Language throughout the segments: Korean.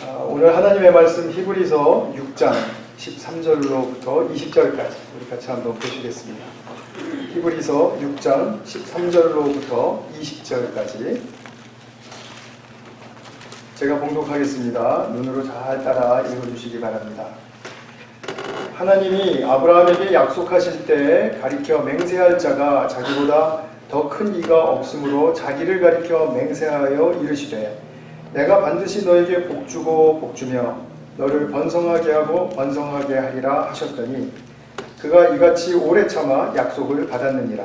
오늘 하나님의 말씀 히브리서 6장 13절로부터 20절까지 우리 같이 한번 보시겠습니다. 히브리서 6장 13절로부터 20절까지 제가 봉독하겠습니다. 눈으로 잘 따라 읽어주시기 바랍니다. 하나님이 아브라함에게 약속하실 때 가리켜 맹세할 자가 자기보다 더 큰 이가 없으므로 자기를 가리켜 맹세하여 이르시되 내가 반드시 너에게 복주고 복주며 너를 번성하게 하고 번성하게 하리라 하셨더니 그가 이같이 오래 참아 약속을 받았느니라.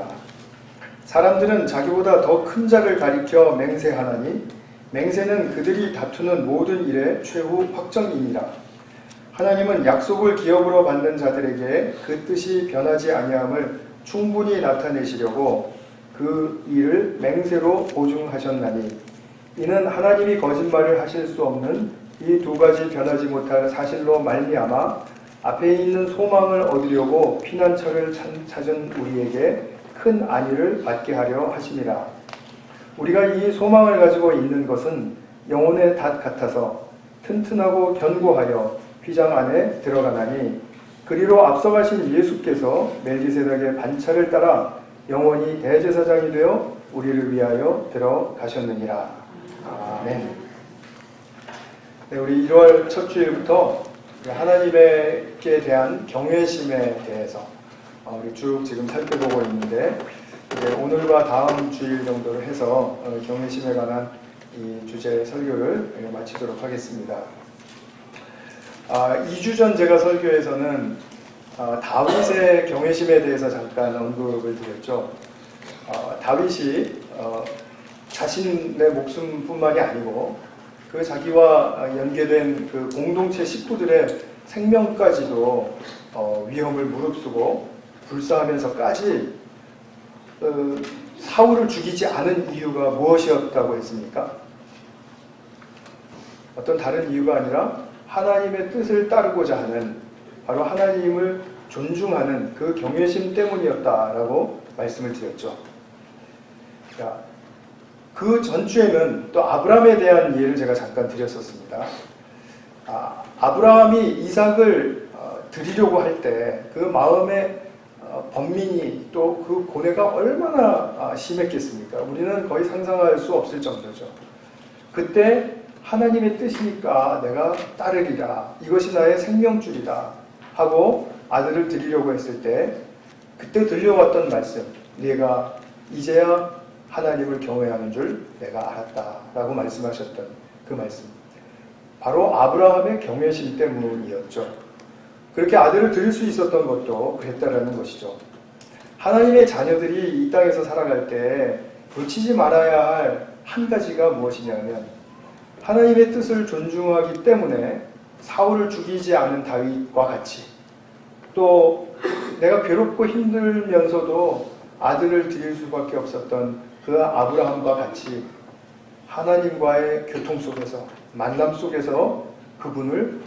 사람들은 자기보다 더 큰 자를 가리켜 맹세하나니 맹세는 그들이 다투는 모든 일의 최후 확정이니라. 하나님은 약속을 기업으로 받는 자들에게 그 뜻이 변하지 아니함을 충분히 나타내시려고 그 일을 맹세로 보증하셨나니 이는 하나님이 거짓말을 하실 수 없는 이 두 가지 변하지 못할 사실로 말미암아 앞에 있는 소망을 얻으려고 피난처를 찾은 우리에게 큰 안위를 받게 하려 하심이라. 우리가 이 소망을 가지고 있는 것은 영혼의 닷 같아서 튼튼하고 견고하여 휘장 안에 들어가나니 그리로 앞서가신 예수께서 멜기세덱의 반차를 따라 영원히 대제사장이 되어 우리를 위하여 들어가셨느니라. 아멘. 네, 우리 1월 첫 주일부터 하나님께 대한 경외심에 대해서 우리 쭉 지금 살펴보고 있는데 오늘과 다음 주일 정도를 해서 경외심에 관한 이 주제 설교를 마치도록 하겠습니다. 2주 전 제가 설교에서는 다윗의 경외심에 대해서 잠깐 언급을 드렸죠. 다윗이 자신의 목숨뿐만이 아니고 그 자기와 연계된 그 공동체 식구들의 생명까지도 위험을 무릅쓰고 불사하면서까지 사울을 죽이지 않은 이유가 무엇이었다고 했습니까? 어떤 다른 이유가 아니라 하나님의 뜻을 따르고자 하는, 바로 하나님을 존중하는 그 경외심 때문이었다라고 말씀을 드렸죠. 그 전주에는 또 아브라함에 대한 예를 제가 잠깐 드렸었습니다. 아브라함이 이삭을 드리려고 할 때 그 마음의 번민이 또 그 고뇌가 얼마나 심했겠습니까? 우리는 거의 상상할 수 없을 정도죠. 그때 하나님의 뜻이니까 내가 따르리라, 이것이 나의 생명줄이다 하고 아들을 드리려고 했을 때 그때 들려왔던 말씀, 네가 이제야 하나님을 경외하는 줄 내가 알았다라고 말씀하셨던 그 말씀, 바로 아브라함의 경외심 때문이었죠. 그렇게 아들을 드릴 수 있었던 것도 그랬다라는 것이죠. 하나님의 자녀들이 이 땅에서 살아갈 때 놓치지 말아야 할 한 가지가 무엇이냐면 하나님의 뜻을 존중하기 때문에 사울을 죽이지 않은 다윗과 같이, 또 내가 괴롭고 힘들면서도 아들을 드릴 수밖에 없었던 그 아브라함과 같이 하나님과의 교통 속에서, 만남 속에서 그분을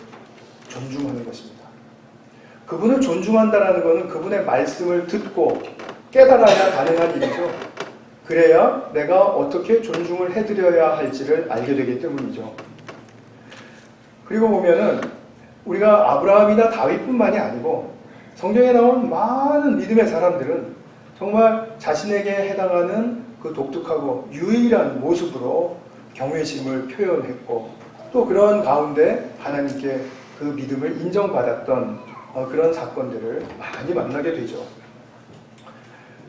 존중하는 것입니다. 그분을 존중한다는 것은 그분의 말씀을 듣고 깨달아야 가능한 일이죠. 그래야 내가 어떻게 존중을 해드려야 할지를 알게 되기 때문이죠. 그리고 보면은 우리가 아브라함이나 다윗뿐만이 아니고 성경에 나온 많은 믿음의 사람들은 정말 자신에게 해당하는 그 독특하고 유일한 모습으로 경외심을 표현했고, 또 그런 가운데 하나님께 그 믿음을 인정받았던 그런 사건들을 많이 만나게 되죠.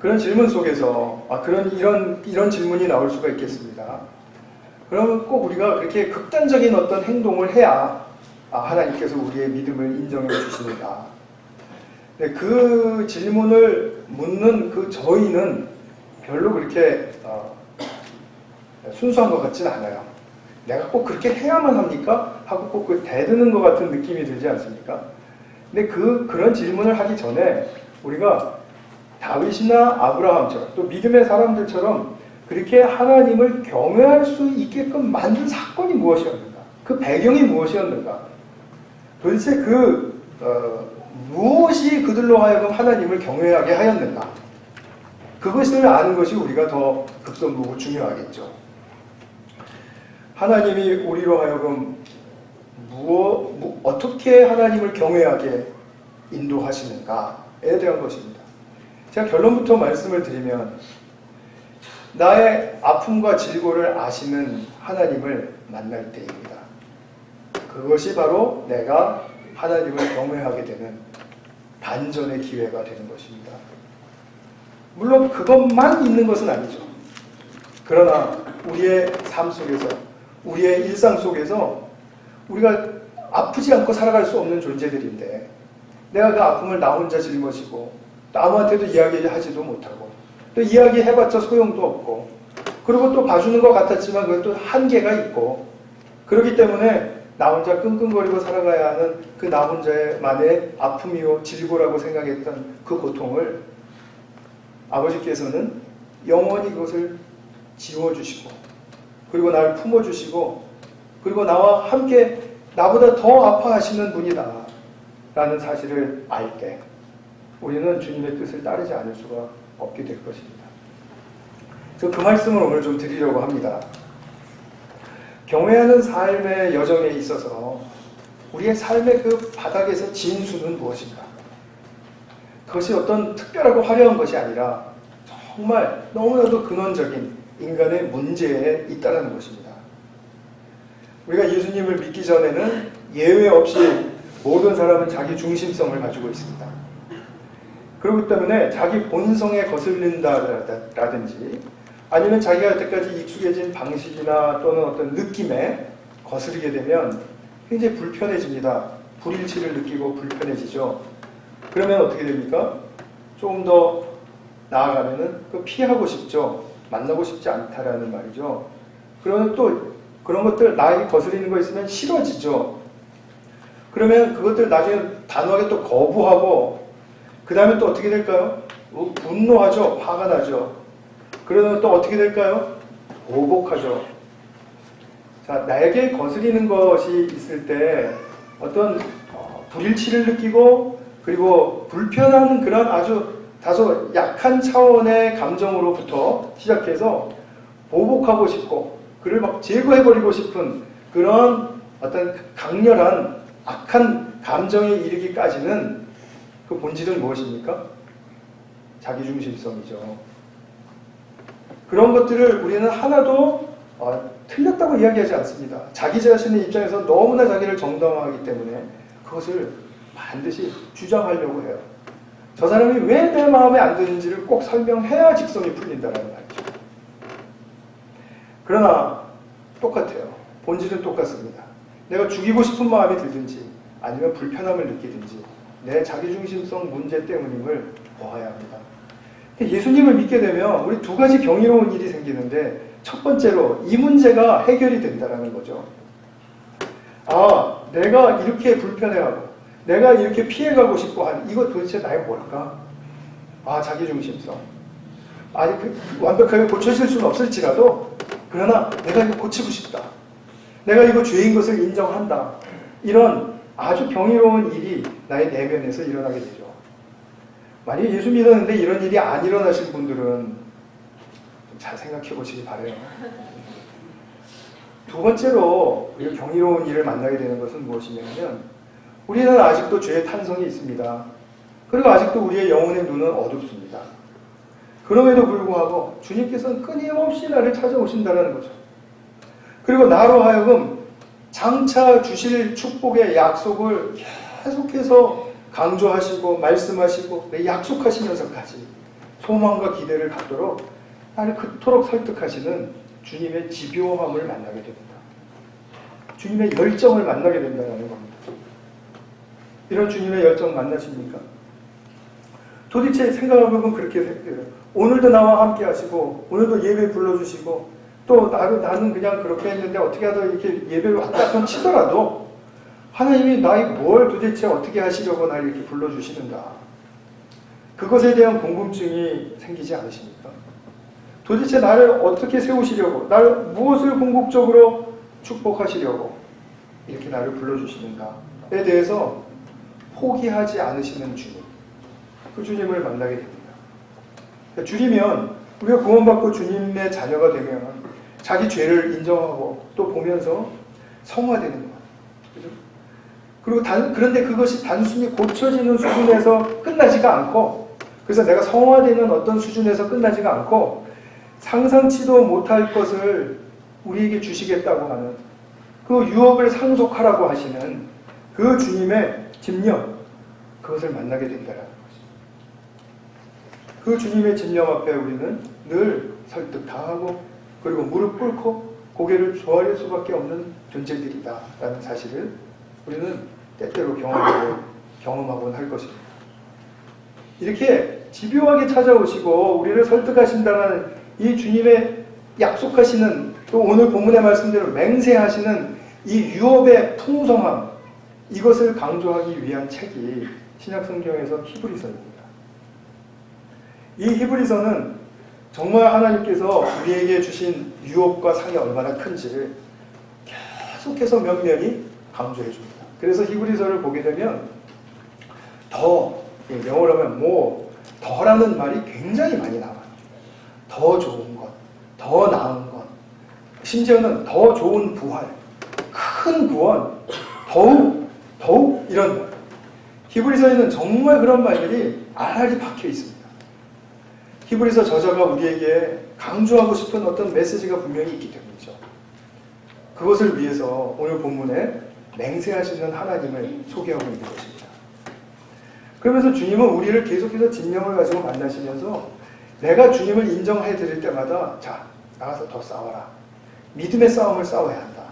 그런 질문 속에서 이런 질문이 나올 수가 있겠습니다. 그러면 꼭 우리가 그렇게 극단적인 어떤 행동을 해야 하나님께서 우리의 믿음을 인정해 주십니다. 그 질문을 묻는 그 저희는 별로 그렇게 순수한 것 같지는 않아요. 내가 꼭 그렇게 해야만 합니까? 하고 꼭 그 대드는 것 같은 느낌이 들지 않습니까? 근데 그런 질문을 하기 전에 우리가 다윗이나 아브라함처럼 또 믿음의 사람들처럼 그렇게 하나님을 경외할 수 있게끔 만든 사건이 무엇이었는가? 그 배경이 무엇이었는가? 도대체 무엇이 그들로 하여금 하나님을 경외하게 하였는가? 그것을 아는 것이 우리가 더 급선무고 중요하겠죠. 하나님이 우리로 하여금 어떻게 하나님을 경외하게 인도하시는가에 대한 것입니다. 제가 결론부터 말씀을 드리면 나의 아픔과 질고를 아시는 하나님을 만날 때입니다. 그것이 바로 내가 하나님을 경외하게 되는 반전의 기회가 되는 것입니다. 물론 그것만 있는 것은 아니죠. 그러나 우리의 삶 속에서, 우리의 일상 속에서 우리가 아프지 않고 살아갈 수 없는 존재들인데 내가 그 아픔을 나 혼자 짊어지고 남한테도 이야기하지도 못하고 또 이야기해봤자 소용도 없고 그리고 또 봐주는 것 같았지만 그것도 한계가 있고 그렇기 때문에 나 혼자 끙끙거리고 살아가야 하는 그 나 혼자만의 아픔이요 질고라고 생각했던 그 고통을 아버지께서는 영원히 그것을 지워주시고 그리고 나를 품어주시고 그리고 나와 함께 나보다 더 아파하시는 분이다 라는 사실을 알 때 우리는 주님의 뜻을 따르지 않을 수가 없게 될 것입니다. 그 말씀을 오늘 좀 드리려고 합니다. 경외하는 삶의 여정에 있어서 우리의 삶의 그 바닥에서 진수는 무엇인가? 그것이 어떤 특별하고 화려한 것이 아니라 정말 너무나도 근원적인 인간의 문제에 있다는 것입니다. 우리가 예수님을 믿기 전에는 예외 없이 모든 사람은 자기 중심성을 가지고 있습니다. 그렇기 때문에 자기 본성에 거슬린다라든지 아니면 자기가 여태까지 익숙해진 방식이나 또는 어떤 느낌에 거스르게 되면 굉장히 불편해집니다. 불일치를 느끼고 불편해지죠. 그러면 어떻게 됩니까? 조금 더 나아가면은 피하고 싶죠. 만나고 싶지 않다라는 말이죠. 그러면 또 그런 것들 나에게 거스리는 거 있으면 싫어지죠. 그러면 그것들 나중에 단호하게 또 거부하고 그 다음에 또 어떻게 될까요? 분노하죠. 화가 나죠. 그러면 또 어떻게 될까요? 보복하죠. 자, 나에게 거스리는 것이 있을 때 어떤 불일치를 느끼고 그리고 불편한 그런 아주 다소 약한 차원의 감정으로부터 시작해서 보복하고 싶고 그를 막 제거해버리고 싶은 그런 어떤 강렬한 악한 감정에 이르기까지는 그 본질은 무엇입니까? 자기중심성이죠. 그런 것들을 우리는 하나도 틀렸다고 이야기하지 않습니다. 자기 자신의 입장에서 너무나 자기를 정당화하기 때문에 그것을 반드시 주장하려고 해요. 저 사람이 왜 내 마음에 안 드는지를 꼭 설명해야 직성이 풀린다는 말이죠. 그러나 똑같아요. 본질은 똑같습니다. 내가 죽이고 싶은 마음이 들든지 아니면 불편함을 느끼든지 내 자기중심성 문제 때문임을 보아야 합니다. 예수님을 믿게 되면 우리 두 가지 경이로운 일이 생기는데 첫 번째로 이 문제가 해결이 된다는 거죠. 아, 내가 이렇게 불편해하고 내가 이렇게 피해가고 싶고 하는 이거 도대체 나의 뭘까? 아, 자기중심성. 아니, 완벽하게 고쳐질 수는 없을지라도 그러나 내가 이거 고치고 싶다. 내가 이거 죄인 것을 인정한다. 이런 아주 경이로운 일이 나의 내면에서 일어나게 되죠. 만약에 예수 믿었는데 이런 일이 안 일어나신 분들은 잘 생각해 보시기 바라요. 두 번째로 우리가 경이로운 일을 만나게 되는 것은 무엇이냐면 우리는 아직도 죄의 탄성이 있습니다. 그리고 아직도 우리의 영혼의 눈은 어둡습니다. 그럼에도 불구하고 주님께서는 끊임없이 나를 찾아오신다는 거죠. 그리고 나로 하여금 장차 주실 축복의 약속을 계속해서 강조하시고 말씀하시고 약속하시면서까지 소망과 기대를 갖도록 나를 그토록 설득하시는 주님의 집요함을 만나게 됩니다. 주님의 열정을 만나게 된다는 겁니다. 이런 주님의 열정 만나십니까? 도대체 생각해보면 그렇게 생각해요. 오늘도 나와 함께 하시고 오늘도 예배 불러주시고 또 나는 그냥 그렇게 했는데 어떻게 하다 이렇게 예배를 왔다 손 치더라도 하나님이 나의 뭘 도대체 어떻게 하시려고 나를 이렇게 불러주시는가? 그것에 대한 궁금증이 생기지 않으십니까? 도대체 나를 어떻게 세우시려고, 나를 무엇을 궁극적으로 축복하시려고 이렇게 나를 불러주시는가에 대해서 포기하지 않으시는 주님, 그 주님을 만나게 됩니다. 그러니까 주이면 우리가 구원받고 주님의 자녀가 되면 자기 죄를 인정하고 또 보면서 성화되는 것. 그죠? 그리고 그런데 그것이 단순히 고쳐지는 수준에서 끝나지가 않고, 그래서 내가 성화되는 어떤 수준에서 끝나지가 않고 상상치도 못할 것을 우리에게 주시겠다고 하는 그 유업을 상속하라고 하시는 그 주님의 집념, 그것을 만나게 된다는 것입니다. 그 주님의 집념 앞에 우리는 늘 설득당하고 그리고 무릎 꿇고 고개를 조아릴 수밖에 없는 존재들이다라는 사실을 우리는 때때로 경험하곤 할 것입니다. 이렇게 집요하게 찾아오시고 우리를 설득하신다는 이 주님의 약속하시는, 또 오늘 본문의 말씀대로 맹세하시는 이 유업의 풍성함, 이것을 강조하기 위한 책이 신약성경에서 히브리서입니다. 이 히브리서는 정말 하나님께서 우리에게 주신 유업과 상이 얼마나 큰지를 계속해서 면면히 강조해 줍니다. 그래서 히브리서를 보게 되면 영어로 하면 더라는 말이 굉장히 많이 나와요. 더 좋은 것, 더 나은 것, 심지어는 더 좋은 부활, 큰 구원, 더욱 이런 말. 히브리서에는 정말 그런 말들이 알알이 박혀 있습니다. 히브리서 저자가 우리에게 강조하고 싶은 어떤 메시지가 분명히 있기 때문이죠. 그것을 위해서 오늘 본문에 맹세하시는 하나님을 소개하고 있는 것입니다. 그러면서 주님은 우리를 계속해서 집념을 가지고 만나시면서 내가 주님을 인정해 드릴 때마다 자, 나가서 더 싸워라. 믿음의 싸움을 싸워야 한다.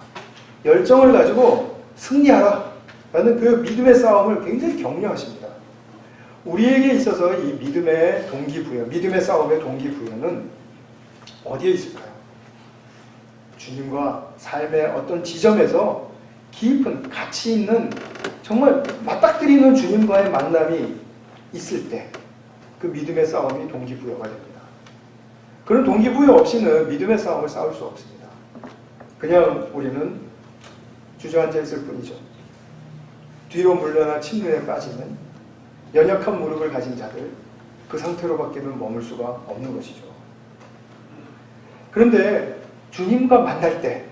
열정을 가지고 승리하라. 라는 그 믿음의 싸움을 굉장히 격려하십니다. 우리에게 있어서 이 믿음의 동기부여, 믿음의 싸움의 동기부여는 어디에 있을까요? 주님과 삶의 어떤 지점에서 깊은 가치 있는 정말 맞닥뜨리는 주님과의 만남이 있을 때 그 믿음의 싸움이 동기부여가 됩니다. 그런 동기부여 없이는 믿음의 싸움을 싸울 수 없습니다. 그냥 우리는 주저앉아 있을 뿐이죠. 뒤로 물러나 침륜에 빠지는 연약한 무릎을 가진 자들, 그 상태로밖에는 머물 수가 없는 것이죠. 그런데 주님과 만날 때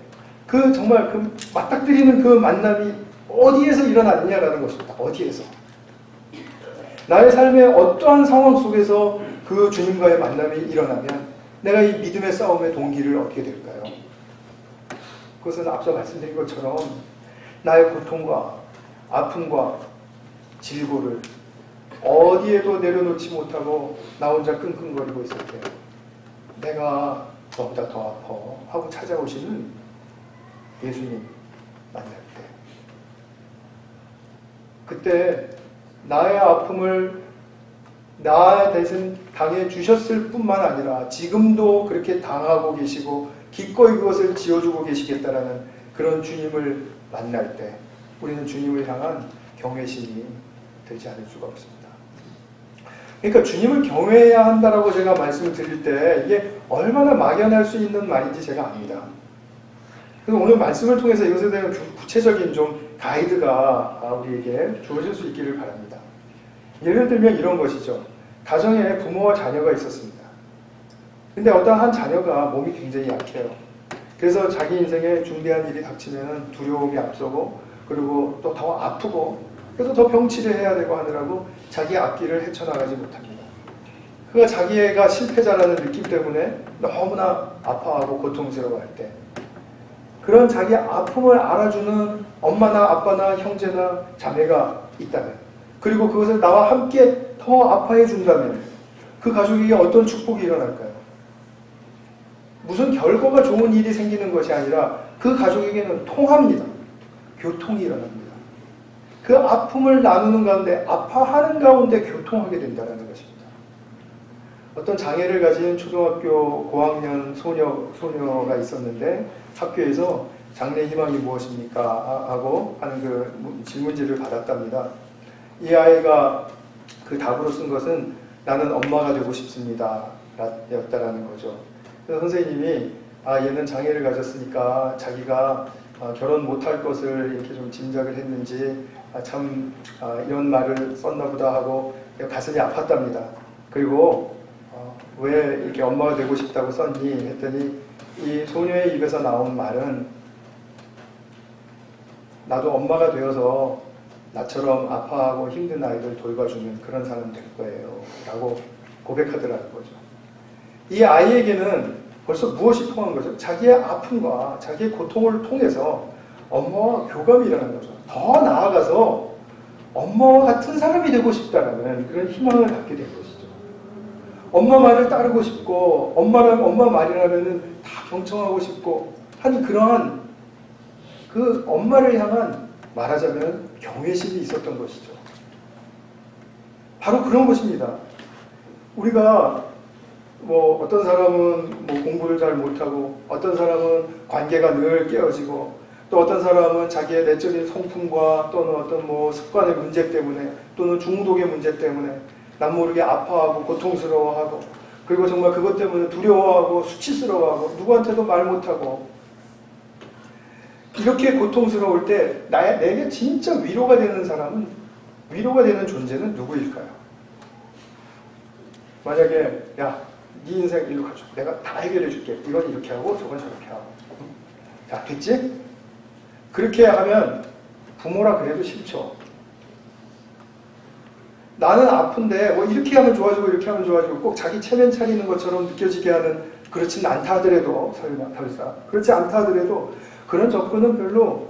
정말 그 맞닥뜨리는 그 만남이 어디에서 일어나느냐라는 것입니다. 어디에서? 나의 삶의 어떠한 상황 속에서 그 주님과의 만남이 일어나면 내가 이 믿음의 싸움의 동기를 얻게 될까요? 그것은 앞서 말씀드린 것처럼 나의 고통과 아픔과 질고를 어디에도 내려놓지 못하고 나 혼자 끙끙거리고 있을 때 내가 너보다 더 아파 하고 찾아오시는 예수님 만날 때, 그때 나의 아픔을 나 대신 당해 주셨을 뿐만 아니라 지금도 그렇게 당하고 계시고 기꺼이 그것을 지어주고 계시겠다라는 그런 주님을 만날 때 우리는 주님을 향한 경외심이 되지 않을 수가 없습니다. 그러니까 주님을 경외해야 한다라고 제가 말씀을 드릴 때 이게 얼마나 막연할 수 있는 말인지 제가 압니다. 그래서 오늘 말씀을 통해서 이것에 대한 구체적인 좀 가이드가 우리에게 주어질 수 있기를 바랍니다. 예를 들면 이런 것이죠. 가정에 부모와 자녀가 있었습니다. 근데 어떤 한 자녀가 몸이 굉장히 약해요. 그래서 자기 인생에 중대한 일이 닥치면 두려움이 앞서고 그리고 또 더 아프고 그래서 더 병치를 해야 되고 하느라고 자기 앞길을 헤쳐나가지 못합니다. 그가 자기가 실패자라는 느낌 때문에 너무나 아파하고 고통스러워할 때 그런 자기 아픔을 알아주는 엄마나 아빠나 형제나 자매가 있다면 그리고 그것을 나와 함께 더 아파해 준다면 그 가족에게 어떤 축복이 일어날까요? 무슨 결과가 좋은 일이 생기는 것이 아니라 그 가족에게는 통합니다. 교통이 일어납니다. 그 아픔을 나누는 가운데 아파하는 가운데 교통하게 된다는 것입니다. 어떤 장애를 가진 초등학교 고학년 소녀가 있었는데 학교에서 장래 희망이 무엇입니까? 하고 하는 그 질문지를 받았답니다. 이 아이가 그 답으로 쓴 것은 나는 엄마가 되고 싶습니다. 였다라는 거죠. 그래서 선생님이 얘는 장애를 가졌으니까 자기가 결혼 못할 것을 이렇게 좀 짐작을 했는지 이런 말을 썼나 보다 하고 가슴이 아팠답니다. 그리고 왜 이렇게 엄마가 되고 싶다고 썼니? 했더니 이 소녀의 입에서 나온 말은 나도 엄마가 되어서 나처럼 아파하고 힘든 아이들 돌봐주는 그런 사람 될 거예요 라고 고백하더라는 거죠. 이 아이에게는 벌써 무엇이 통한 거죠? 자기의 아픔과 자기의 고통을 통해서 엄마와 교감이 일어난 거죠. 더 나아가서 엄마와 같은 사람이 되고 싶다는 그런 희망을 갖게 된 것이죠. 엄마 말을 따르고 싶고 엄마 말이라면 다 경청하고 싶고 한 그러한 그 엄마를 향한 말하자면 경외심이 있었던 것이죠. 바로 그런 것입니다. 우리가 뭐 어떤 사람은 뭐 공부를 잘 못하고 어떤 사람은 관계가 늘 깨어지고 또 어떤 사람은 자기의 내적인 성품과 또는 어떤 뭐 습관의 문제 때문에 또는 중독의 문제 때문에 남 모르게 아파하고 고통스러워하고 그리고 정말 그것 때문에 두려워하고 수치스러워하고 누구한테도 말 못하고 이렇게 고통스러울 때 내게 진짜 위로가 되는 사람은 위로가 되는 존재는 누구일까요? 만약에 야, 네 인생 일로 가줘. 내가 다 해결해 줄게. 이건 이렇게 하고 저건 저렇게 하고. 자, 됐지? 그렇게 하면 부모라 그래도 싫죠. 나는 아픈데 뭐 이렇게 하면 좋아지고 이렇게 하면 좋아지고 꼭 자기 체면 차리는 것처럼 느껴지게 하는 그렇진 않다 하더라도 설사 그렇지 않다 하더라도 그런 접근은 별로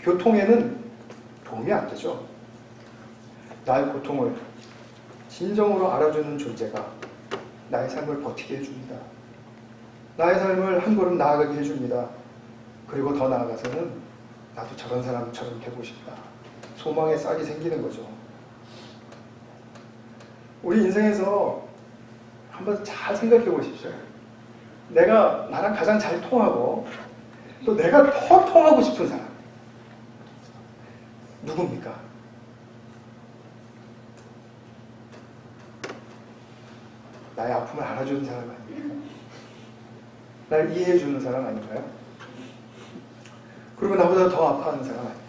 교통에는 도움이 안 되죠. 나의 고통을 진정으로 알아주는 존재가 나의 삶을 버티게 해줍니다. 나의 삶을 한 걸음 나아가게 해줍니다. 그리고 더 나아가서는 나도 저런 사람처럼 되고 싶다. 소망의 싹이 생기는 거죠. 우리 인생에서 한번 잘 생각해 보십시오. 나랑 가장 잘 통하고 또 내가 더 통하고 싶은 사람 누굽니까? 나의 아픔을 알아주는 사람 아닙니까? 날 이해해주는 사람 아닌가요? 그리고 나보다 더 아파하는 사람 아닌가요?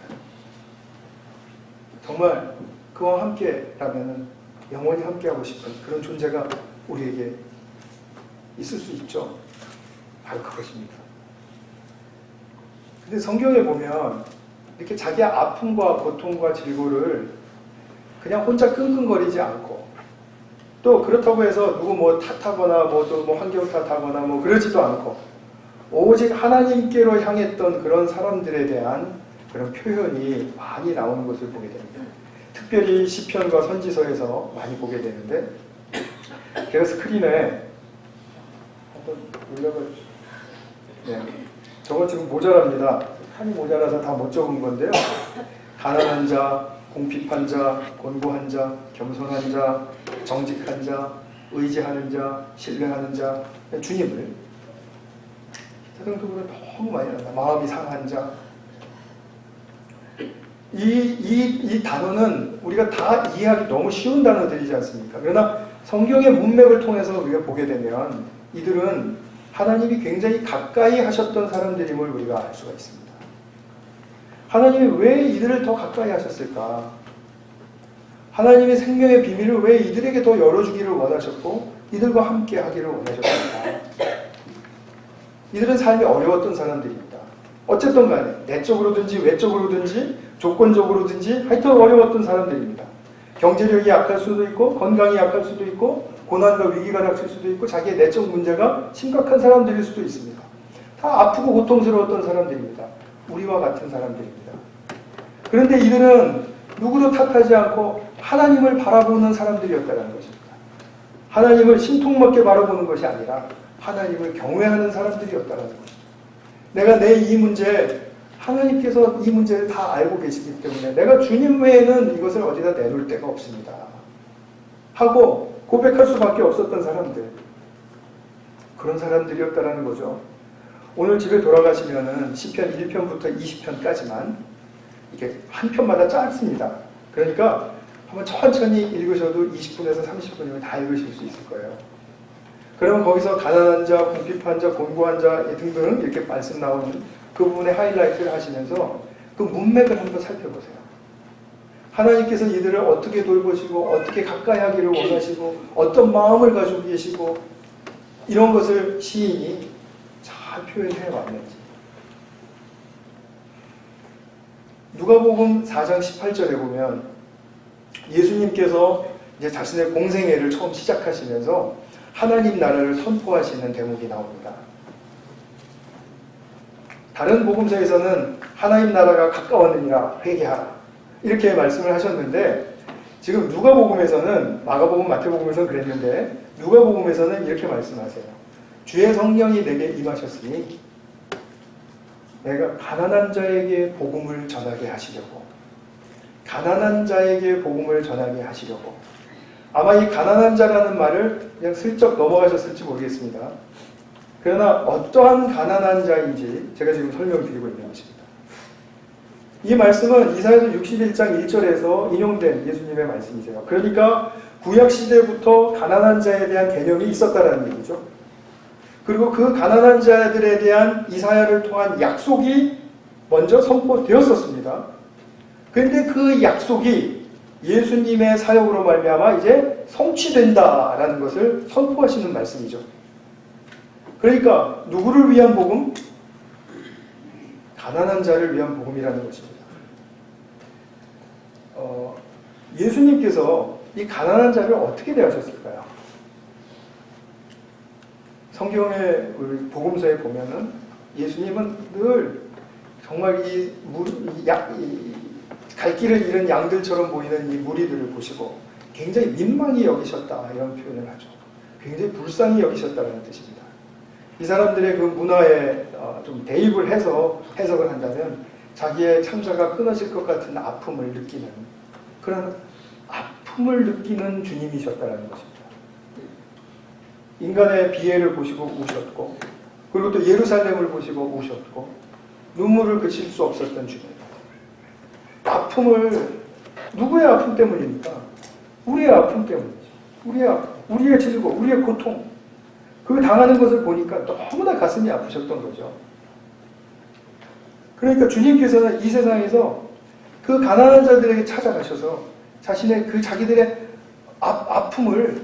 정말 그와 함께라면 영원히 함께하고 싶은 그런 존재가 우리에게 있을 수 있죠. 바로 그것입니다. 근데 성경에 보면 이렇게 자기의 아픔과 고통과 질고를 그냥 혼자 끙끙거리지 않고 또 그렇다고 해서 누구 뭐 탓하거나 뭐 환경 탓하거나 뭐 그러지도 않고 오직 하나님께로 향했던 그런 사람들에 대한 그런 표현이 많이 나오는 것을 보게 됩니다. 특별히 시편과 선지서에서 많이 보게 되는데 제가 스크린에 한번 올려봐 주시죠. 네, 저거 지금 모자랍니다. 칸이 모자라서 다 못 적은 건데요. 가난한 자, 공핍한 자, 곤고한 자, 겸손한 자, 정직한 자, 의지하는 자, 신뢰하는 자, 주님을 사정적으로 너무 많이 나온다. 마음이 상한 자. 이 단어는 우리가 다 이해하기 너무 쉬운 단어들이지 않습니까? 그러나 성경의 문맥을 통해서 우리가 보게 되면 이들은 하나님이 굉장히 가까이 하셨던 사람들임을 우리가 알 수가 있습니다. 하나님이 왜 이들을 더 가까이 하셨을까? 하나님의 생명의 비밀을 왜 이들에게 더 열어주기를 원하셨고 이들과 함께 하기를 원하셨을까? 이들은 삶이 어려웠던 사람들입니다. 어쨌든 간에 내적으로든지 외적으로든지 조건적으로든지 하여튼 어려웠던 사람들입니다. 경제력이 약할 수도 있고 건강이 약할 수도 있고 고난과 위기가 닥칠 수도 있고 자기의 내적 문제가 심각한 사람들일 수도 있습니다. 다 아프고 고통스러웠던 사람들입니다. 우리와 같은 사람들입니다. 그런데 이들은 누구도 탓하지 않고 하나님을 바라보는 사람들이었다는 것입니다. 하나님을 신통맞게 바라보는 것이 아니라 하나님을 경외하는 사람들이었다는 것입니다. 내가 내 이 문제 하나님께서 이 문제를 다 알고 계시기 때문에 내가 주님 외에는 이것을 어디다 내놓을 데가 없습니다. 하고 고백할 수밖에 없었던 사람들. 그런 사람들이었다는 거죠. 오늘 집에 돌아가시면은 시편 1편부터 20편까지만 이게 한 편마다 짧습니다. 그러니까 한번 천천히 읽으셔도 20분에서 30분이면 다 읽으실 수 있을 거예요. 그러면 거기서 가난한 자, 궁핍한 자, 곤고한 자 등등 이렇게 말씀 나오는 그 부분에 하이라이트를 하시면서 그 문맥을 한번 살펴보세요. 하나님께서 이들을 어떻게 돌보시고 어떻게 가까이 하기를 원하시고 어떤 마음을 가지고 계시고 이런 것을 시인이 잘 표현해 왔는지. 누가복음 4장 18절에 보면 예수님께서 이제 자신의 공생애를 처음 시작하시면서 하나님 나라를 선포하시는 대목이 나옵니다. 다른 복음서에서는 하나님 나라가 가까웠느니라 회개하라 이렇게 말씀을 하셨는데, 지금 누가복음에서는, 마가복음, 마태복음에서는 그랬는데 누가복음에서는 이렇게 말씀하세요. 주의 성령이 내게 임하셨으니 내가 가난한 자에게 복음을 전하게 하시려고, 가난한 자에게 복음을 전하게 하시려고. 아마 이 가난한 자라는 말을 그냥 슬쩍 넘어가셨을지 모르겠습니다. 그러나 어떠한 가난한 자인지 제가 지금 설명을 드리고 있는 것입니다. 이 말씀은 이사야서 61장 1절에서 인용된 예수님의 말씀이세요. 그러니까 구약시대부터 가난한 자에 대한 개념이 있었다는 얘기죠. 그리고 그 가난한 자들에 대한 이사야를 통한 약속이 먼저 선포되었었습니다. 그런데 그 약속이 예수님의 사역으로 말미암아 이제 성취된다라는 것을 선포하시는 말씀이죠. 그러니까 누구를 위한 복음? 가난한 자를 위한 복음이라는 것입니다. 예수님께서 이 가난한 자를 어떻게 대하셨을까요? 성경의 복음서에 보면은 예수님은 늘 정말 갈 길을 잃은 양들처럼 보이는 이 무리들을 보시고 굉장히 민망히 여기셨다 이런 표현을 하죠. 굉장히 불쌍히 여기셨다는 뜻입니다. 이 사람들의 그 문화에 좀 대입을 해서 해석을 한다면 자기의 창자가 끊어질 것 같은 아픔을 느끼는, 그런 아픔을 느끼는 주님이셨다는 것입니다. 인간의 비애를 보시고 우셨고, 그리고 또 예루살렘을 보시고 우셨고, 눈물을 그칠 수 없었던 주님. 아픔을, 누구의 아픔 때문입니까? 우리의 아픔 때문이죠. 우리의 아픔, 우리의 즐거움, 우리의 고통, 그 당하는 것을 보니까 너무나 가슴이 아프셨던 거죠. 그러니까 주님께서는 이 세상에서 그 가난한 자들에게 찾아가셔서 자신의 그 자기들의 아픔을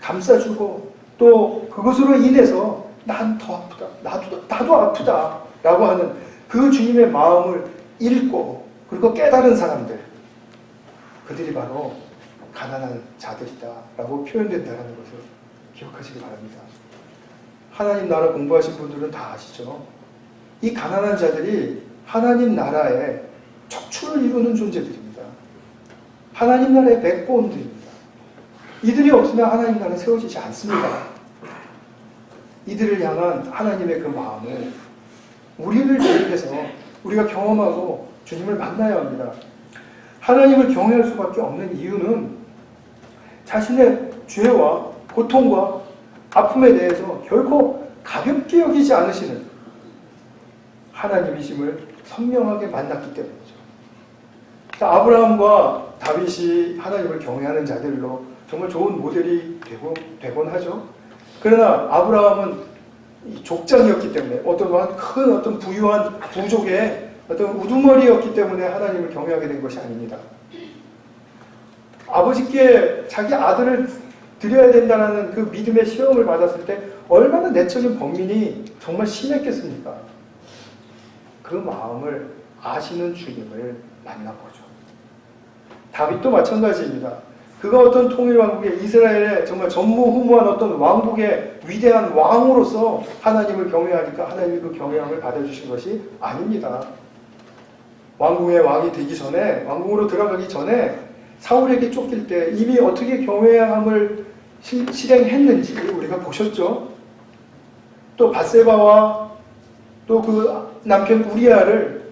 감싸주고, 또 그것으로 인해서 난 더 아프다, 나도 아프다 라고 하는 그 주님의 마음을 읽고 그리고 깨달은 사람들, 그들이 바로 가난한 자들이다 라고 표현된다는 것을 기억하시기 바랍니다. 하나님 나라 공부하신 분들은 다 아시죠? 이 가난한 자들이 하나님 나라의 척추를 이루는 존재들입니다. 하나님 나라의 백보원들입니다. 이들이 없으면 하나님 나라는 세워지지 않습니다. 이들을 향한 하나님의 그 마음을 우리를 대입해서 우리가 경험하고 주님을 만나야 합니다. 하나님을 경외할 수밖에 없는 이유는 자신의 죄와 고통과 아픔에 대해서 결코 가볍게 여기지 않으시는 하나님이심을 선명하게 만났기 때문이죠. 아브라함과 다윗이 하나님을 경외하는 자들로 정말 좋은 모델이 되곤 하죠. 그러나 아브라함은 족장이었기 때문에, 큰 부유한 부족의 어떤 우두머리였기 때문에 하나님을 경외하게 된 것이 아닙니다. 아버지께 자기 아들을 드려야 된다는 그 믿음의 시험을 받았을 때 얼마나 내적인 번민이 정말 심했겠습니까? 그 마음을 아시는 주님을 만난 거죠. 다윗도 마찬가지입니다. 그가 어떤 통일왕국의 이스라엘의 정말 전무후무한 어떤 왕국의 위대한 왕으로서 하나님을 경외하니까 하나님이 그 경외함을 받아주신 것이 아닙니다. 왕궁의 왕이 되기 전에, 왕궁으로 들어가기 전에 사울에게 쫓길 때 이미 어떻게 경외함을 실행했는지 우리가 보셨죠. 또 밧세바와 또 그 남편 우리아를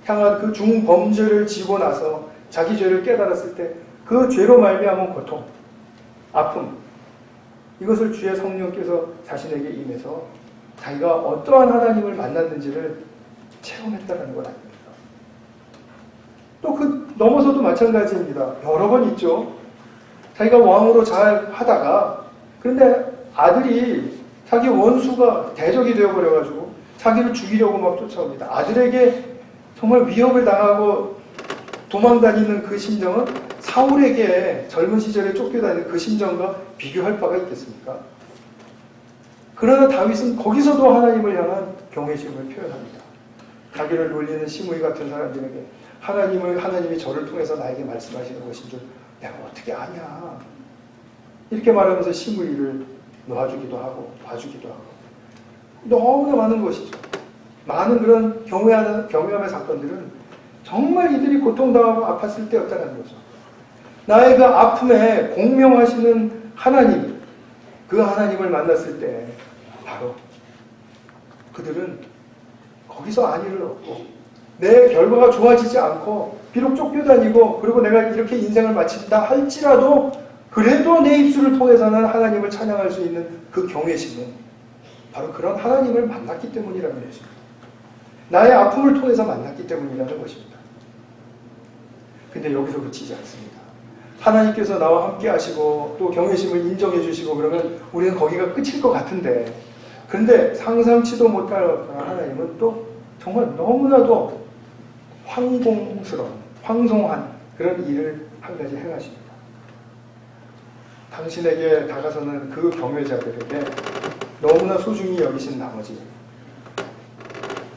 향한 그 중범죄를 지고 나서 자기 죄를 깨달았을 때 그 죄로 말미암은 고통, 아픔, 이것을 주의 성령께서 자신에게 임해서 자기가 어떠한 하나님을 만났는지를 체험했다는 것 아닙니까? 또 그 넘어서도 마찬가지입니다. 여러 번 있죠. 자기가 왕으로 잘 하다가, 그런데 아들이 자기 원수가 대적이 되어버려가지고 자기를 죽이려고 막 쫓아옵니다. 아들에게 정말 위협을 당하고 도망다니는 그 심정은 사울에게 젊은 시절에 쫓겨다니는 그 심정과 비교할 바가 있겠습니까? 그러나 다윗은 거기서도 하나님을 향한 경외심을 표현합니다. 자기를 놀리는 시므이 같은 사람들에게 하나님이 저를 통해서 나에게 말씀하시는 것인 줄 내가 어떻게 아냐. 이렇게 말하면서 시므이를 놔주기도 하고 봐주기도 하고 너무나 많은 것이죠. 많은 그런 경외함의 사건들은 정말 이들이 고통당하고 아팠을 때였다는 거죠. 나의 그 아픔에 공명하시는 하나님, 그 하나님을 만났을 때 바로 그들은 거기서 안위를 얻고 내 결과가 좋아지지 않고 비록 쫓겨다니고 그리고 내가 이렇게 인생을 마친다 할지라도 그래도 내 입술을 통해서는 하나님을 찬양할 수 있는 그 경외심은 바로 그런 하나님을 만났기 때문이라는 것입니다. 나의 아픔을 통해서 만났기 때문이라는 것입니다. 근데 여기서 그치지 않습니다. 하나님께서 나와 함께 하시고 또 경외심을 인정해 주시고 그러면 우리는 거기가 끝일 것 같은데, 그런데 상상치도 못할 하나님은 또 정말 너무나도 황송한 그런 일을 한 가지 행하십니다. 당신에게 다가서는 그 경외자들에게 너무나 소중히 여기신 나머지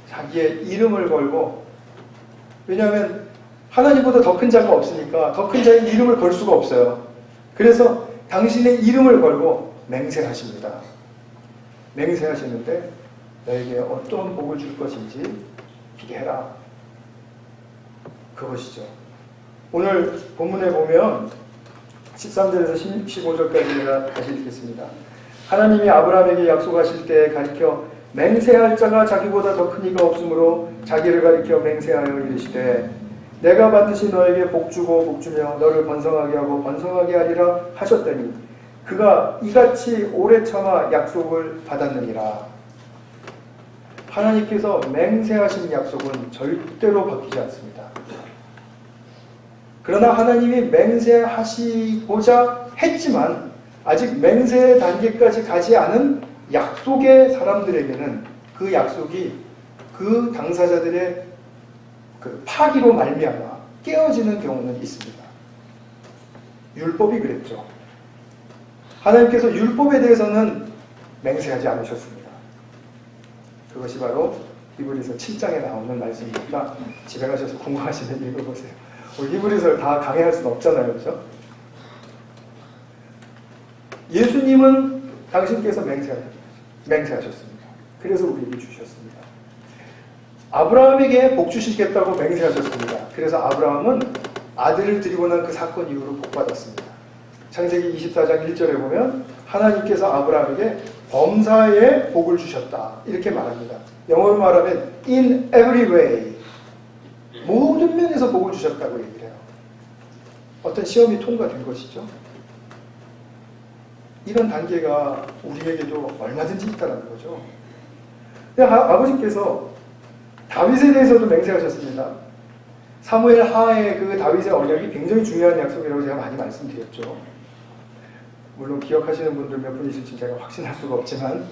자기의 이름을 걸고, 왜냐하면 하나님보다 더 큰 자가 없으니까 더 큰 자의 이름을 걸 수가 없어요. 그래서 당신의 이름을 걸고 맹세하십니다. 맹세하시는데 너에게 어떤 복을 줄 것인지 기대해라. 그것이죠. 오늘 본문에 보면 13절에서 15절까지 제가 다시 읽겠습니다. 하나님이 아브라함에게 약속하실 때 가리켜 맹세할 자가 자기보다 더 큰 이가 없으므로 자기를 가리켜 맹세하여 이르시되 내가 반드시 너에게 복주고 복주며 너를 번성하게 하고 번성하게 하리라 하셨더니 그가 이같이 오래 참아 약속을 받았느니라. 하나님께서 맹세하신 약속은 절대로 바뀌지 않습니다. 그러나 하나님이 맹세하시고자 했지만 아직 맹세의 단계까지 가지 않은 약속의 사람들에게는 그 약속이 그 당사자들의 그 파기로 말미암아 깨어지는 경우는 있습니다. 율법이 그랬죠. 하나님께서 율법에 대해서는 맹세하지 않으셨습니다. 그것이 바로 히브리서 7장에 나오는 말씀이니까 집에 가셔서 궁금하시면 읽어보세요. 히브리서를 다 강의할 수는 없잖아요. 그렇죠? 예수님은 당신께서 맹세하셨습니다. 그래서 우리에게 주셨습니다. 아브라함에게 복 주시겠다고 맹세하셨습니다. 그래서 아브라함은 아들을 드리고 난 그 사건 이후로 복받았습니다. 창세기 24장 1절에 보면 하나님께서 아브라함에게 범사에 복을 주셨다. 이렇게 말합니다. 영어로 말하면 in every way. 모든 면에서 복을 주셨다고 얘기를 해요. 어떤 시험이 통과된 것이죠. 이런 단계가 우리에게도 얼마든지 있다는 거죠. 아버지께서 다윗에 대해서도 맹세하셨습니다. 사무엘 하의 그 다윗의 언약이 굉장히 중요한 약속이라고 제가 많이 말씀드렸죠. 물론 기억하시는 분들 몇 분이실지 제가 확신할 수가 없지만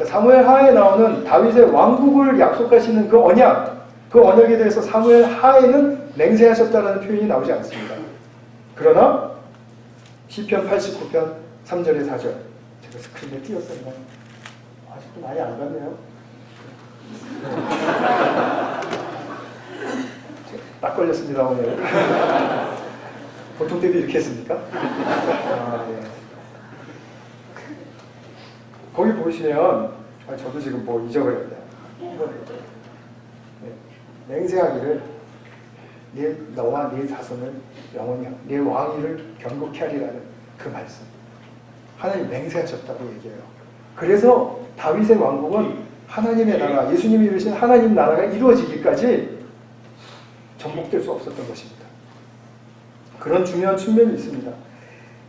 사무엘 하에 나오는 다윗의 왕국을 약속하시는 그 언약에 대해서 사무엘 하에는 맹세하셨다는 표현이 나오지 않습니다. 그러나 시편 89편 3절에 4절 제가 스크린에 띄웠어요. 아직도 많이 안 갔네요. 딱 걸렸습니다 오늘. 보통 때도 이렇게 했습니까? 네. 거기 보시면 저도 지금 뭐 잊어버렸네요. 네. 맹세하기를 너와 네 자손을 영원히 네 왕위를 견고케 하리라는 그 말씀. 하나님 맹세하셨다고 얘기해요. 그래서 다윗의 왕국은 하나님의 나라, 예수님이 이루신 하나님 나라가 이루어지기까지 정복될 수 없었던 것입니다. 그런 중요한 측면이 있습니다.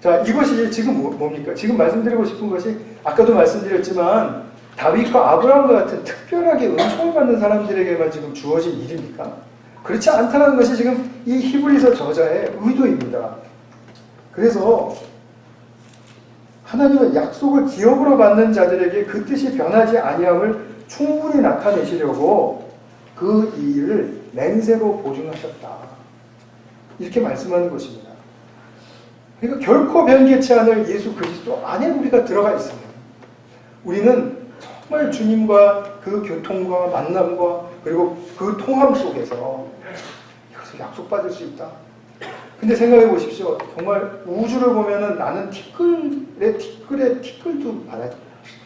자, 이것이 지금 뭡니까? 지금 말씀드리고 싶은 것이 아까도 말씀드렸지만 다윗과 아브라함과 같은 특별하게 은총을 받는 사람들에게만 지금 주어진 일입니까? 그렇지 않다는 것이 지금 이 히브리서 저자의 의도입니다. 그래서 하나님은 약속을 기업으로 받는 자들에게 그 뜻이 변하지 아니함을 충분히 나타내시려고 그 일을 맹세로 보증하셨다. 이렇게 말씀하는 것입니다. 그러니까 결코 변개치 않을 예수 그리스도 안에 우리가 들어가 있습니다. 우리는 정말 주님과 그 교통과 만남과 그리고 그 통함 속에서 이것을 약속받을 수 있다. 근데 생각해 보십시오. 정말 우주를 보면은 나는 티끌의 티끌도 많아요.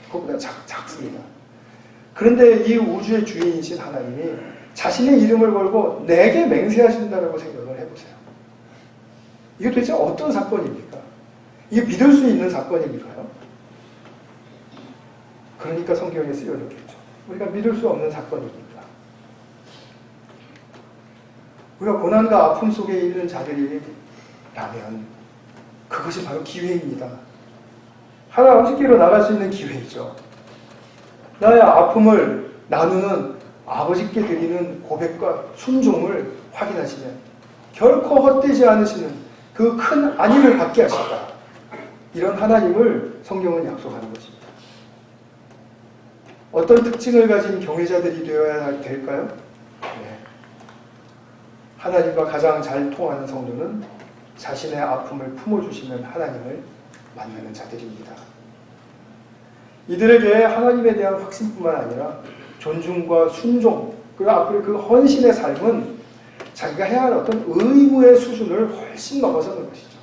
그것보다 작습니다. 그런데 이 우주의 주인이신 하나님이 자신의 이름을 걸고 내게 맹세하신다라고 생각을 해보세요. 이게 도대체 어떤 사건입니까? 이게 믿을 수 있는 사건입니까요? 그러니까 성경에 쓰여졌겠죠. 우리가 믿을 수 없는 사건입니다. 우리가 고난과 아픔 속에 있는 자들이라면 그것이 바로 기회입니다. 하나님께로 나갈 수 있는 기회이죠. 나의 아픔을 나누는 아버지께 드리는 고백과 순종을 확인하시면 결코 헛되지 않으시는 그 큰 안위를 받게 하신다. 이런 하나님을 성경은 약속하는 것입니다. 어떤 특징을 가진 경외자들이 되어야 될까요? 네. 하나님과 가장 잘 통하는 성도는 자신의 아픔을 품어주시는 하나님을 만나는 자들입니다. 이들에게 하나님에 대한 확신뿐만 아니라 존중과 순종, 그리고 앞으로 그 헌신의 삶은 자기가 해야 할 어떤 의무의 수준을 훨씬 넘어서는 것이죠.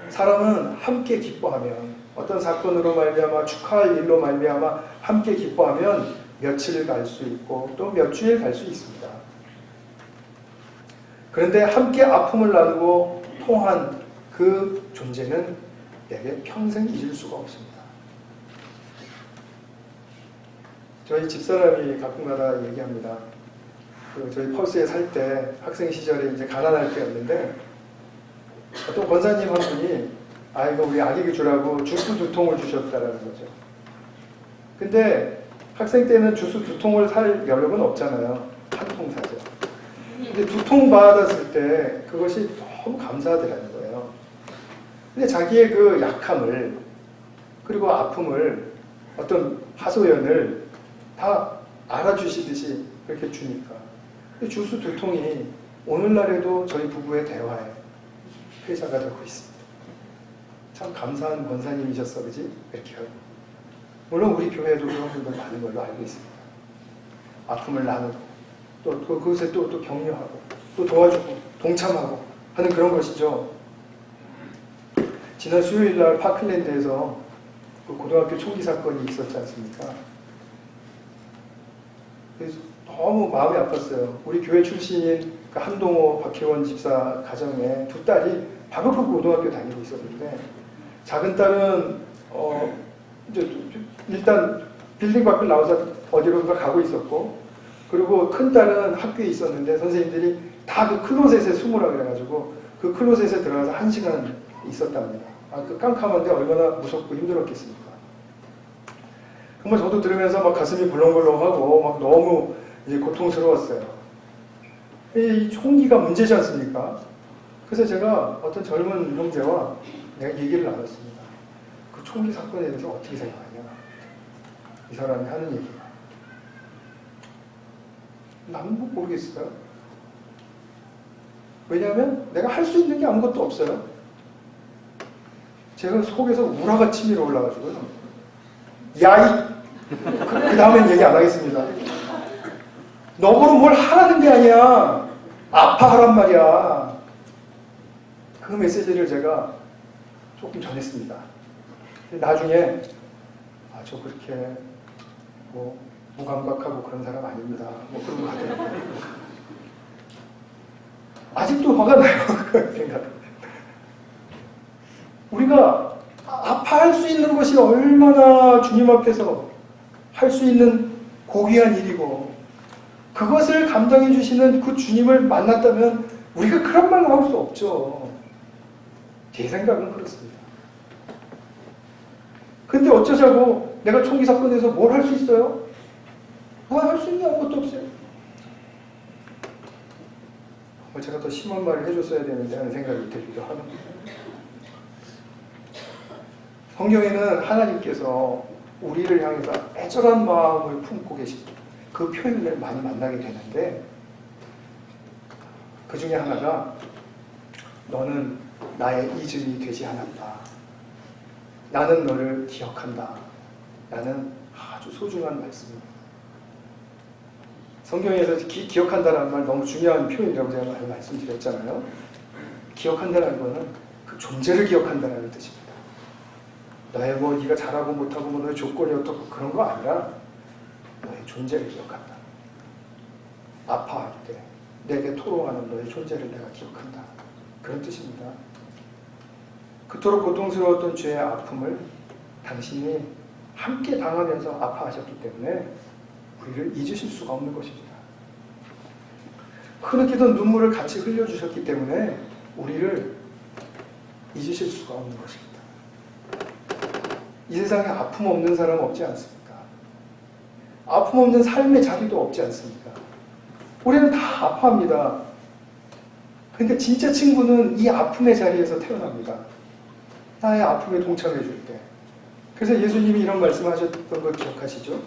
사람은 함께 기뻐하면, 어떤 사건으로 말미암아 축하할 일로 말미암아 함께 기뻐하면 며칠 갈 수 있고 또 몇 주일 갈 수 있습니다. 그런데 함께 아픔을 나누고 통한 그 존재는 내게 평생 잊을 수가 없습니다. 저희 집사람이 가끔가다 얘기합니다. 저희 펄스에 살 때 학생 시절에 이제 가난할 때였는데 어떤 권사님 한 분이 이거 우리 아기에게 주라고 주스 2통을 주셨다라는 거죠. 근데 학생 때는 주스 2통을 살 여력은 없잖아요. 한 통 사죠. 근데 2통 받았을 때 그것이 너무 감사하더라는 거예요. 근데 자기의 그 약함을 그리고 아픔을 어떤 하소연을 다 알아주시듯이 그렇게 주니까 주스 2통이 오늘날에도 저희 부부의 대화에 회자가 되고 있습니다. 참 감사한 권사님이셨어, 그지? 이렇게요. 물론 우리 교회에도 그런 분들 많은 걸로 알고 있습니다. 아픔을 나누고 또 그것에 또 격려하고 또 도와주고 동참하고 하는 그런 것이죠. 지난 수요일날 파클랜드에서 그 고등학교 총기 사건이 있었지 않습니까? 그래서 너무 마음이 아팠어요. 우리 교회 출신인 그 한동호, 박혜원 집사 가정에 두 딸이 바로 그 고등학교 다니고 있었는데 작은 딸은 이제 일단 빌딩 밖을 나와서 어디론가 가고 있었고 그리고 큰 딸은 학교에 있었는데 선생님들이 다 그 클로셋에 숨으라 그래가지고 그 클로셋에 들어가서 1시간 있었답니다. 그 깜깜한데 얼마나 무섭고 힘들었겠습니까? 정말 저도 들으면서 막 가슴이 벌렁벌렁하고 막 너무 이제 고통스러웠어요. 이 총기가 문제지 않습니까? 그래서 제가 어떤 젊은 형제와 내가 얘기를 나눴습니다. 그 총기 사건에 대해서 어떻게 생각하냐? 이 사람이 하는 얘기가. 나는 뭐 모르겠어요. 왜냐하면 내가 할 수 있는 게 아무것도 없어요. 제가 속에서 우라가 치밀어 올라가지고요. 그 다음엔 얘기 안 하겠습니다. 너보러 뭘 하라는 게 아니야. 아파하란 말이야. 그 메시지를 제가 조금 전했습니다. 나중에 저 그렇게 뭐 무감각하고 그런 사람 아닙니다. 뭐 그런 거 하더라고요. 아직도 화가 나요. 그 생각. 우리가 아파할 수 있는 것이 얼마나 주님 앞에서 할 수 있는 고귀한 일이고 그것을 감당해 주시는 그 주님을 만났다면 우리가 그런 말 나올 수 없죠. 제 생각은 그렇습니다. 근데 어쩌자고 내가 총기 사건에서 뭘 할 수 있어요? 할 수 있는 게 아무것도 없어요. 제가 더 심한 말을 해줬어야 되는데 하는 생각이 들기도 합니다. 성경에는 하나님께서 우리를 향해서 애절한 마음을 품고 계신 그 표현을 많이 만나게 되는데 그 중에 하나가 너는 나의 이름이 되지 않았다. 나는 너를 기억한다. 나는 아주 아주 소중한 말씀입니다. 성경에서 기억한다는 말 너무 중요한 표현이라고 제가 말씀드렸잖아요. 기억한다는 거는 그 존재를 기억한다는 뜻입니다. 너의 뭐 네가 잘하고 못하고 뭐 너의 조건이 어떻고 그런 거 아니라 너의 존재를 기억한다. 아파할 때 내게 토로하는 너의 존재를 내가 기억한다. 그런 뜻입니다. 그토록 고통스러웠던 죄의 아픔을 당신이 함께 당하면서 아파하셨기 때문에 우리를 잊으실 수가 없는 것입니다. 흐느끼던 눈물을 같이 흘려주셨기 때문에 우리를 잊으실 수가 없는 것입니다. 이 세상에 아픔 없는 사람 없지 않습니까? 아픔 없는 삶의 자리도 없지 않습니까? 우리는 다 아파합니다. 그런데 진짜 친구는 이 아픔의 자리에서 태어납니다. 나의 아픔에 동참해 줄 때. 그래서 예수님이 이런 말씀하셨던 걸 기억하시죠?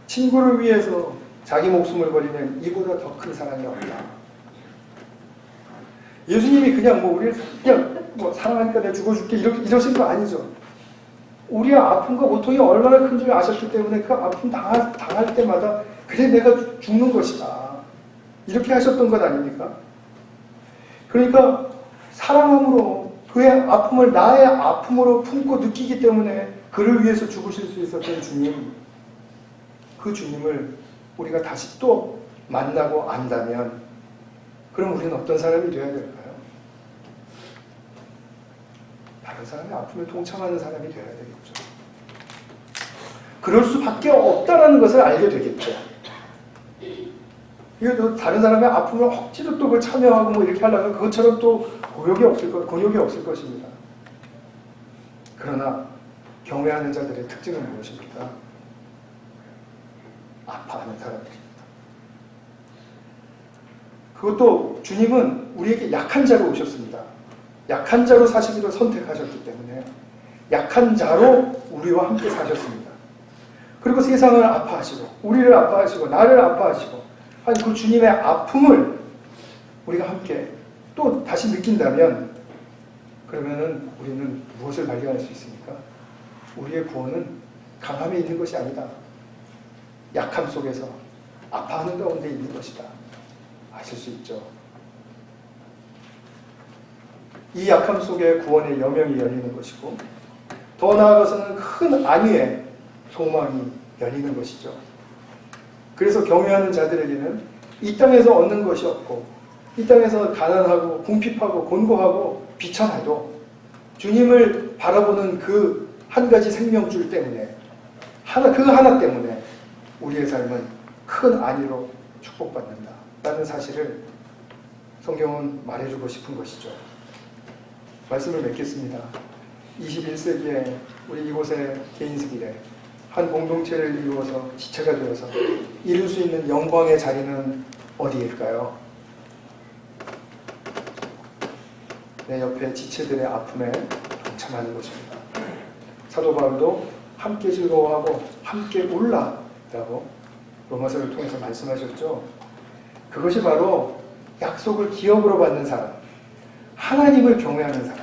친구를 위해서 자기 목숨을 버리면 이보다 더 큰 사랑이 없다. 예수님이 그냥 뭐 우리를 그냥 뭐 사랑하니까 내가 죽어줄게 이러신 거 아니죠. 우리의 아픔과 고통이 얼마나 큰 줄 아셨기 때문에 그 아픔 당할 때마다 그래 내가 죽는 것이다. 이렇게 하셨던 것 아닙니까? 그러니까 사랑함으로 그의 아픔을 나의 아픔으로 품고 느끼기 때문에 그를 위해서 죽으실 수 있었던 주님, 그 주님을 우리가 다시 또 만나고 안다면 그럼 우리는 어떤 사람이 되어야 될까요? 다른 사람의 아픔에 동참하는 사람이 되어야 되겠죠. 그럴 수밖에 없다라는 것을 알게 되겠죠. 이거 다른 사람의 아픔을 억지로 또 참여하고 뭐 이렇게 하려면 그것처럼 또 곤욕이 없을 것입니다. 그러나 경외하는 자들의 특징은 무엇입니까? 아파하는 사람들입니다. 그것도 주님은 우리에게 약한 자로 오셨습니다. 약한 자로 사시기를 선택하셨기 때문에 약한 자로 우리와 함께 사셨습니다. 그리고 세상을 아파하시고 우리를 아파하시고 나를 아파하시고 아니 그 주님의 아픔을 우리가 함께 또 다시 느낀다면 그러면은 우리는 무엇을 발견할 수 있습니까? 우리의 구원은 강함에 있는 것이 아니다. 약함 속에서 아파하는 가운데 있는 것이다. 아실 수 있죠. 이 약함 속에 구원의 여명이 열리는 것이고 더 나아가서는 큰 안위의 소망이 열리는 것이죠. 그래서 경외하는 자들에게는 이 땅에서 얻는 것이 없고 이 땅에서 가난하고 궁핍하고 곤고하고 비천해도 주님을 바라보는 그 한 가지 생명줄 때문에 그 하나 때문에 우리의 삶은 큰 안위로 축복받는다 라는 사실을 성경은 말해주고 싶은 것이죠. 말씀을 맺겠습니다. 21세기에 우리 이곳의 개인스길에 한 공동체를 이루어서 지체가 되어서 이룰 수 있는 영광의 자리는 어디일까요? 내 옆에 지체들의 아픔에 동참하는 것입니다. 사도 바울도 함께 즐거워하고 함께 울라라고 로마서를 통해서 말씀하셨죠. 그것이 바로 약속을 기업으로 받는 사람, 하나님을 경외하는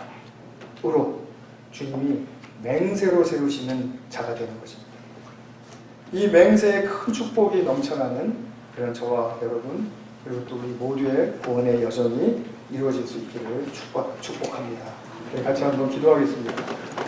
사람으로 주님이 맹세로 세우시는 자가 되는 것입니다. 이 맹세의 큰 축복이 넘쳐나는 그런 저와 여러분 그리고 또 우리 모두의 구원의 여정이 이루어질 수 있기를 축복합니다. 같이 한번 기도하겠습니다.